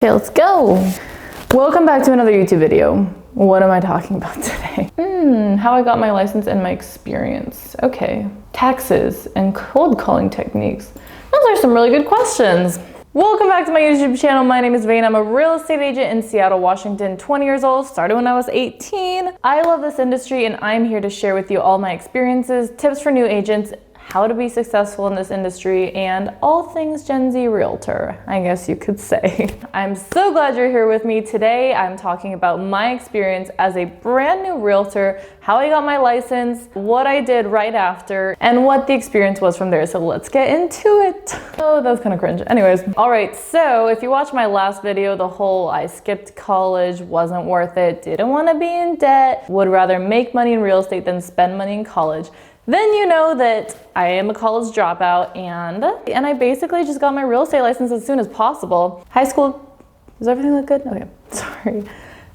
Okay, let's go. Welcome back to another YouTube video. What am I talking about today? How I got my license and my experience. Okay, taxes and cold calling techniques. Those are some really good questions. Welcome back to my YouTube channel. My name is Vane. I'm a real estate agent in Seattle, Washington, 20 years old, started when I was 18. I love this industry and I'm here to share with you all my experiences, tips for new agents, how to be successful in this industry, and all things Gen Z realtor, I guess you could say. I'm so glad you're here with me today. I'm talking about my experience as a brand new realtor, how I got my license, what I did right after, and what the experience was from there. So let's get into it. Oh, that was kind of cringe. Anyways, all right, so if you watched my last video, the whole I skipped college, wasn't worth it, didn't want to be in debt, would rather make money in real estate than spend money in college, then you know that I am a college dropout and I basically just got my real estate license as soon as possible. High school, does everything look good? Okay, sorry.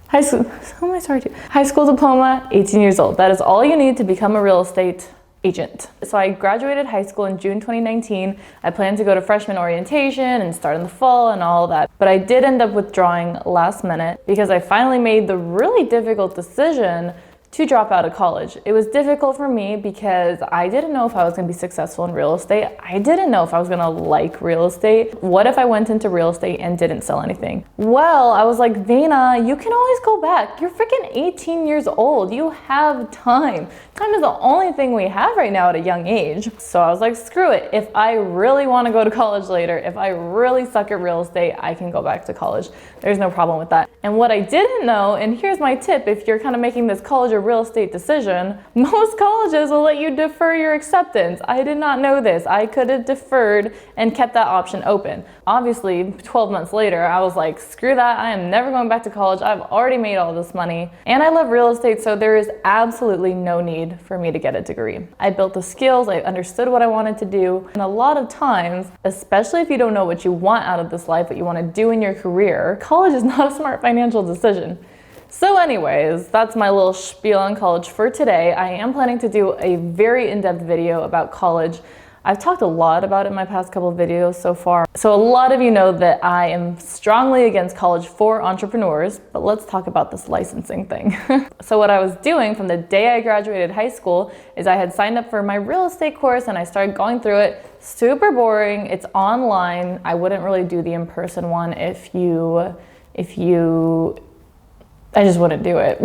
High school, who am I sorry to? High school diploma, 18 years old. That is all you need to become a real estate agent. So I graduated high school in June 2019. I planned to go to freshman orientation and start in the fall and all that. But I did end up withdrawing last minute because I finally made the really difficult decision to drop out of college. It was difficult for me because I didn't know if I was gonna be successful in real estate. I didn't know if I was gonna like real estate. What if I went into real estate and didn't sell anything? Well, I was like, Vana, you can always go back. You're freaking 18 years old. You have time. Time is the only thing we have right now at a young age. So I was like, screw it. If I really wanna go to college later, if I really suck at real estate, I can go back to college. There's no problem with that. And what I didn't know, and here's my tip, if you're kind of making this college or real estate decision, most colleges will let you defer your acceptance. I did not know this. I could have deferred and kept that option open. Obviously, 12 months later, I was like, screw that. I am never going back to college. I've already made all this money and I love real estate, so there is absolutely no need for me to get a degree. I built the skills, I understood what I wanted to do, and a lot of times, especially if you don't know what you want out of this life, what you want to do in your career, college is not a smart financial decision. So anyways, that's my little spiel on college for today. I am planning to do a very in-depth video about college. I've talked a lot about it in my past couple of videos so far. So a lot of you know that I am strongly against college for entrepreneurs, but let's talk about this licensing thing. So what I was doing from the day I graduated high school is I had signed up for my real estate course and I started going through it. Super boring, it's online. I wouldn't really do the in-person one I just wouldn't do it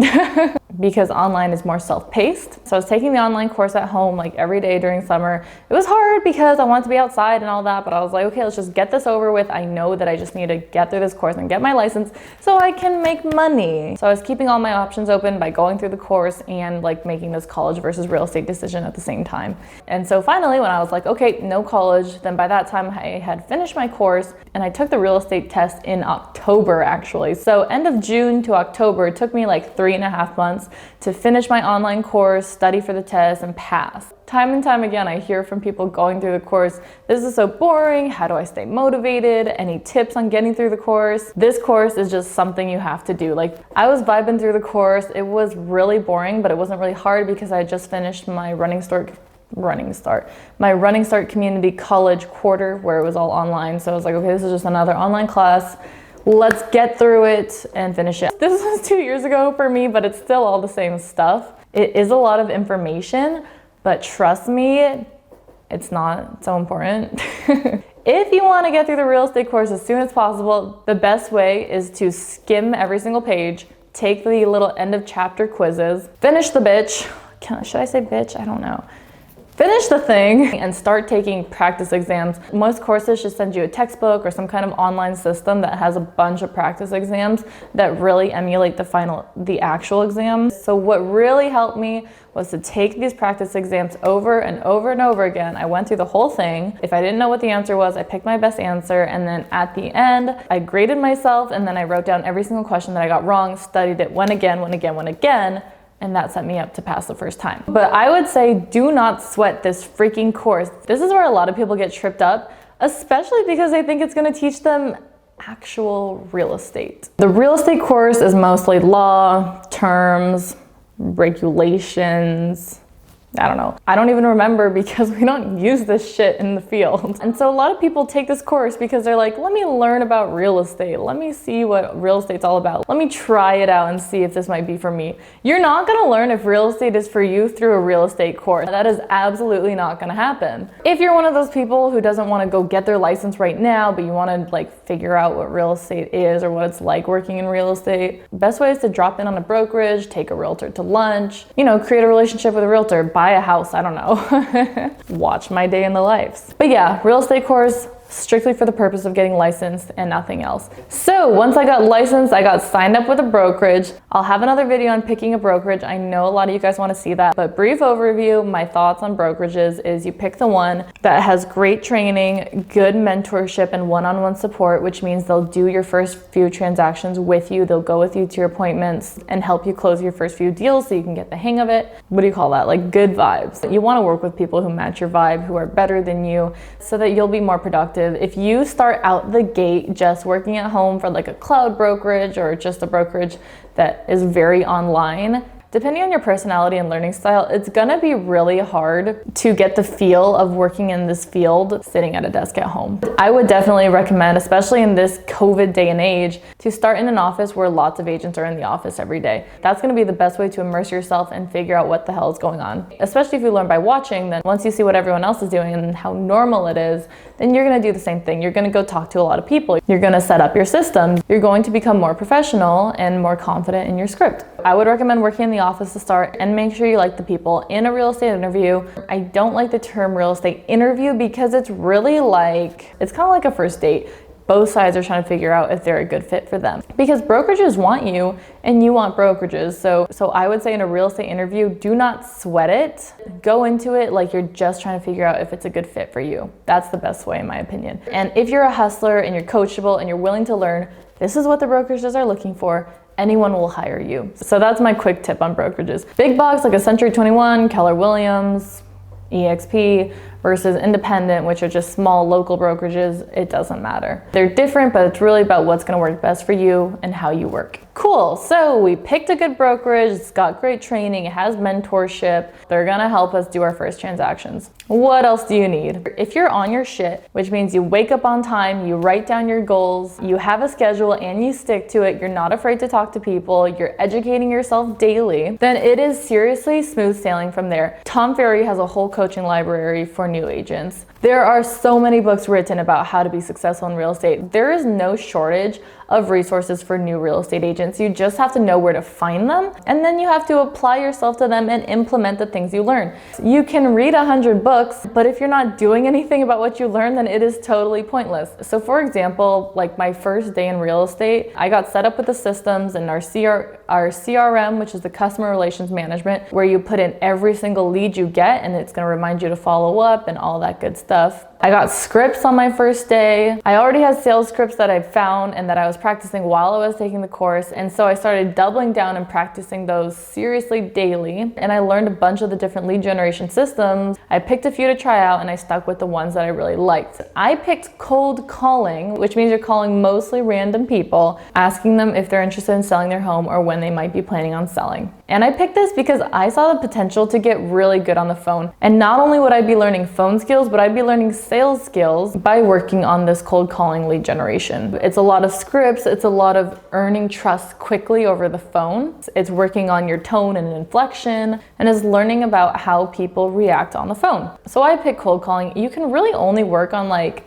because online is more self-paced. So I was taking the online course at home like every day during summer. It was hard because I wanted to be outside and all that, but I was like, okay, let's just get this over with. I know that I just need to get through this course and get my license so I can make money. So I was keeping all my options open by going through the course and like making this college versus real estate decision at the same time. And so finally, when I was like, okay, no college, then by that time I had finished my course and I took the real estate test in October actually. So end of June to October, it took me like 3.5 months to finish my online course, study for the test, and pass. Time and time again, I hear from people going through the course, this is so boring, how do I stay motivated? Any tips on getting through the course? This course is just something you have to do. Like, I was vibing through the course, it was really boring, but it wasn't really hard because I had just finished my Running Start Community College quarter where it was all online. So I was like, okay, this is just another online class. Let's get through it and finish it. This was 2 years ago for me, but it's still all the same stuff. It is a lot of information, but trust me, it's not so important. If you want to get through the real estate course as soon as possible, the best way is to skim every single page, take the little end of chapter quizzes, finish the bitch. Should I say bitch? I don't know. Finish the thing and start taking practice exams. Most courses just send you a textbook or some kind of online system that has a bunch of practice exams that really emulate the actual exam. So what really helped me was to take these practice exams over and over and over again. I went through the whole thing. If I didn't know what the answer was, I picked my best answer, and then at the end, I graded myself, and then I wrote down every single question that I got wrong, studied it went again, and that set me up to pass the first time. But I would say do not sweat this freaking course. This is where a lot of people get tripped up, especially because they think it's gonna teach them actual real estate. The real estate course is mostly law, terms, regulations, I don't know. I don't even remember because we don't use this shit in the field. And so a lot of people take this course because they're like, let me learn about real estate. Let me see what real estate's all about. Let me try it out and see if this might be for me. You're not gonna learn if real estate is for you through a real estate course. That is absolutely not gonna happen. If you're one of those people who doesn't wanna go get their license right now, but you wanna like figure out what real estate is or what it's like working in real estate, best way is to drop in on a brokerage, take a realtor to lunch, you know, create a relationship with a realtor, buy a house, I don't know. Watch my day in the lives. But yeah, real estate course, strictly for the purpose of getting licensed and nothing else. So once I got licensed, I got signed up with a brokerage. I'll have another video on picking a brokerage. I know a lot of you guys want to see that, but brief overview, my thoughts on brokerages is you pick the one that has great training, good mentorship, and one-on-one support, which means they'll do your first few transactions with you. They'll go with you to your appointments and help you close your first few deals so you can get the hang of it. What do you call that? Like good vibes. You want to work with people who match your vibe, who are better than you, so that you'll be more productive. If you start out the gate just working at home for like a cloud brokerage or just a brokerage that is very online, depending on your personality and learning style, it's gonna be really hard to get the feel of working in this field sitting at a desk at home. I would definitely recommend, especially in this COVID day and age, to start in an office where lots of agents are in the office every day. That's gonna be the best way to immerse yourself and figure out what the hell is going on. Especially if you learn by watching, then once you see what everyone else is doing and how normal it is, then you're gonna do the same thing. You're gonna go talk to a lot of people. You're gonna set up your system. You're going to become more professional and more confident in your script. I would recommend working in the office to start, and make sure you like the people in a real estate interview. I don't like the term real estate interview because it's really like, it's kind of like a first date. Both sides are trying to figure out if they're a good fit for them. Because brokerages want you and you want brokerages. So I would say in a real estate interview, do not sweat it. Go into it like you're just trying to figure out if it's a good fit for you. That's the best way in my opinion. And if you're a hustler and you're coachable and you're willing to learn, this is what the brokerages are looking for. Anyone will hire you. So that's my quick tip on brokerages. Big box like a Century 21, Keller Williams, EXP, versus independent, which are just small local brokerages, it doesn't matter. They're different, but it's really about what's gonna work best for you and how you work. Cool, so we picked a good brokerage, it's got great training, it has mentorship, they're gonna help us do our first transactions. What else do you need? If you're on your shit, which means you wake up on time, you write down your goals, you have a schedule and you stick to it, you're not afraid to talk to people, you're educating yourself daily, then it is seriously smooth sailing from there. Tom Ferry has a whole coaching library for new agents. There are so many books written about how to be successful in real estate. There is no shortage of resources for new real estate agents. You just have to know where to find them, and then you have to apply yourself to them and implement the things you learn. You can read 100 books, but if you're not doing anything about what you learn, then it is totally pointless. So for example, like my first day in real estate, I got set up with the systems and our CRM, which is the customer relations management, where you put in every single lead you get and it's gonna remind you to follow up and all that good stuff. I got scripts on my first day. I already had sales scripts that I found and that I was practicing while I was taking the course. And so I started doubling down and practicing those seriously daily. And I learned a bunch of the different lead generation systems. I picked a few to try out and I stuck with the ones that I really liked. I picked cold calling, which means you're calling mostly random people, asking them if they're interested in selling their home or when they might be planning on selling. And I picked this because I saw the potential to get really good on the phone. And not only would I be learning phone skills, but I'd be learning sales skills by working on this cold calling lead generation. It's a lot of scripts, it's a lot of earning trust quickly over the phone. It's working on your tone and inflection, and is learning about how people react on the phone. So I picked cold calling. You can really only work on like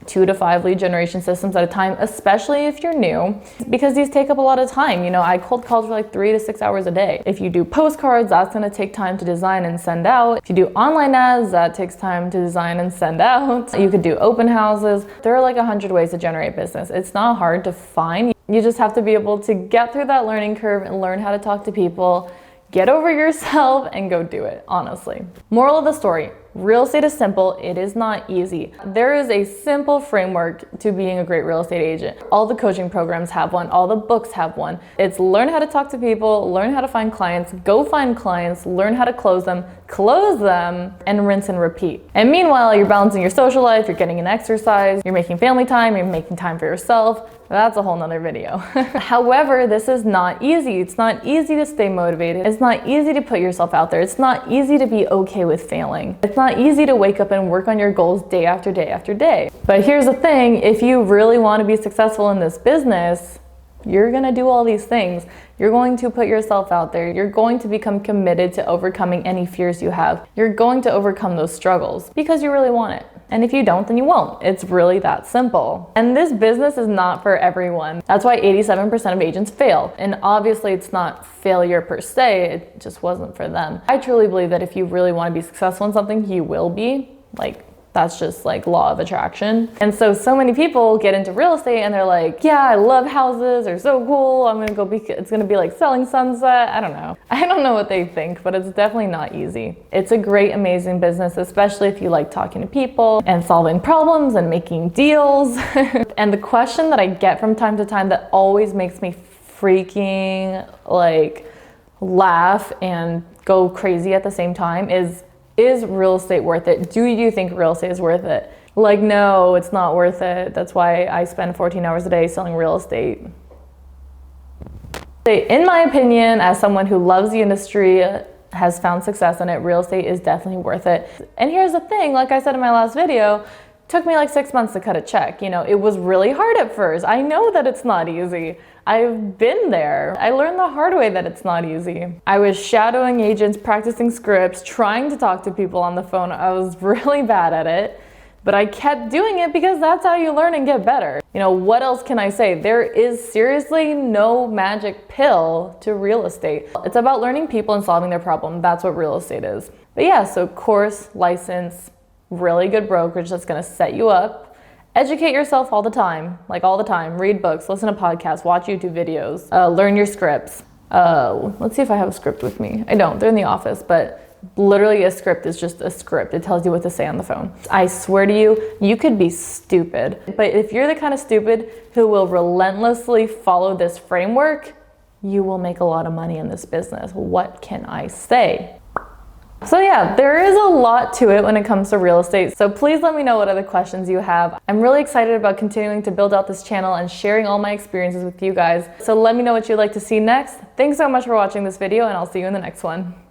2 to 5 lead generation systems at a time, especially if you're new, because these take up a lot of time. You know, I cold called for like 3 to 6 hours a day. If you do postcards, that's gonna take time to design and send out. If you do online ads, that takes time to design and send out. You could do open houses. There are like 100 ways to generate business. It's not hard to find. You just have to be able to get through that learning curve and learn how to talk to people, get over yourself and go do it, honestly. Moral of the story, Real estate is simple, it is not easy. There is a simple framework to being a great real estate agent. All the coaching programs have one, all the books have one. It's learn how to talk to people, learn how to find clients, go find clients, learn how to close them, and rinse and repeat. And meanwhile, you're balancing your social life, you're getting an exercise, you're making family time, you're making time for yourself. That's a whole nother video. However, this is not easy. It's not easy to stay motivated. It's not easy to put yourself out there. It's not easy to be okay with failing. It's not easy to wake up and work on your goals day after day after day. But here's the thing, if you really want to be successful in this business, you're gonna do all these things. You're going to put yourself out there. You're going to become committed to overcoming any fears you have. You're going to overcome those struggles because you really want it. And if you don't, then you won't. It's really that simple. And this business is not for everyone. That's why 87% of agents fail. And obviously it's not failure per se, it just wasn't for them. I truly believe that if you really want to be successful in something, you will be. That's just like law of attraction. And so many people get into real estate and they're like, yeah, I love houses, they're so cool. It's gonna be like selling sunset. I don't know what they think, but it's definitely not easy. It's a great, amazing business, especially if you like talking to people and solving problems and making deals. And the question that I get from time to time that always makes me freaking laugh and go crazy at the same time is real estate worth it? Do you think real estate is worth it? No, it's not worth it. That's why I spend 14 hours a day selling real estate. In my opinion, as someone who loves the industry, has found success in it, real estate is definitely worth it. And here's the thing, like I said in my last video, took me 6 months to cut a check. It was really hard at first. I know that it's not easy. I've been there. I learned the hard way that it's not easy. I was shadowing agents, practicing scripts, trying to talk to people on the phone. I was really bad at it, but I kept doing it because that's how you learn and get better. What else can I say? There is seriously no magic pill to real estate. It's about learning people and solving their problem. That's what real estate is. But yeah, so course, license, really good brokerage that's gonna set you up. Educate yourself all the time, read books, listen to podcasts, watch YouTube videos, learn your scripts. Let's see if I have a script with me. I don't, they're in the office, but literally a script is just a script. It tells you what to say on the phone. I swear to you, you could be stupid, but if you're the kind of stupid who will relentlessly follow this framework, you will make a lot of money in this business. What can I say? So yeah, there is a lot to it when it comes to real estate. So please let me know what other questions you have. I'm really excited about continuing to build out this channel and sharing all my experiences with you guys. So let me know what you'd like to see next. Thanks so much for watching this video, and I'll see you in the next one.